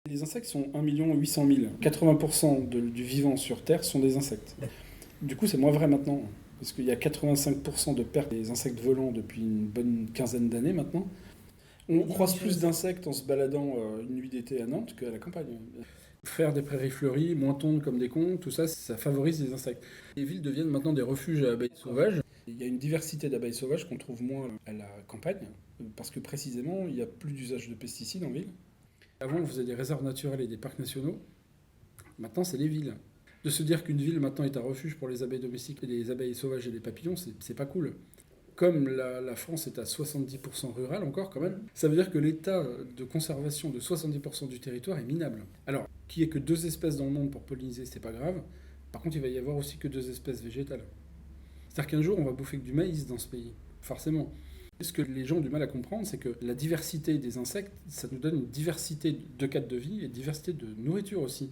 Les insectes sont 1 800 000. 80% du vivant sur Terre sont des insectes. Du coup, c'est moins vrai maintenant, parce qu'il y a 85% de perte des insectes volants depuis une bonne quinzaine d'années maintenant. On croise plus d'insectes en se baladant une nuit d'été à Nantes qu'à la campagne. Faire des prairies fleuries, moins tondre comme des cons, tout ça, ça favorise les insectes. Les villes deviennent maintenant des refuges à abeilles sauvages. Il y a une diversité d'abeilles sauvages qu'on trouve moins à la campagne, parce que précisément, il n'y a plus d'usage de pesticides en ville. Avant, on faisait des réserves naturelles et des parcs nationaux. Maintenant, c'est les villes. De se dire qu'une ville maintenant est un refuge pour les abeilles domestiques, et les abeilles sauvages et les papillons, c'est pas cool. Comme la France est à 70% rural encore quand même, ça veut dire que l'état de conservation de 70% du territoire est minable. Alors, qu'il n'y ait que 2 espèces dans le monde pour polliniser, c'est pas grave. Par contre, il va y avoir aussi que 2 espèces végétales. C'est-à-dire qu'un jour, on va bouffer que du maïs dans ce pays, forcément. Ce que les gens ont du mal à comprendre, c'est que la diversité des insectes, ça nous donne une diversité de cadres de vie et une diversité de nourriture aussi.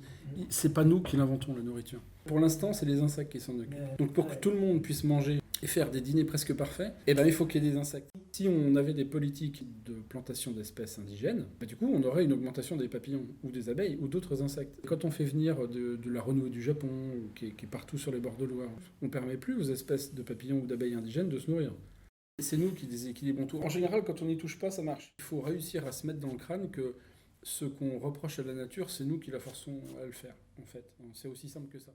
C'est pas nous qui l'inventons, la nourriture. Pour l'instant, c'est les insectes qui s'en occupent. Donc pour que tout le monde puisse manger et faire des dîners presque parfaits, eh ben, il faut qu'il y ait des insectes. Si on avait des politiques de plantation d'espèces indigènes, bah, du coup, on aurait une augmentation des papillons ou des abeilles ou d'autres insectes. Quand on fait venir de la renouée du Japon, qui est partout sur les bords de Loire, on ne permet plus aux espèces de papillons ou d'abeilles indigènes de se nourrir. C'est nous qui déséquilibrons tout. En général, quand on n'y touche pas, ça marche. Il faut réussir à se mettre dans le crâne que ce qu'on reproche à la nature, c'est nous qui la forçons à le faire, en fait. C'est aussi simple que ça.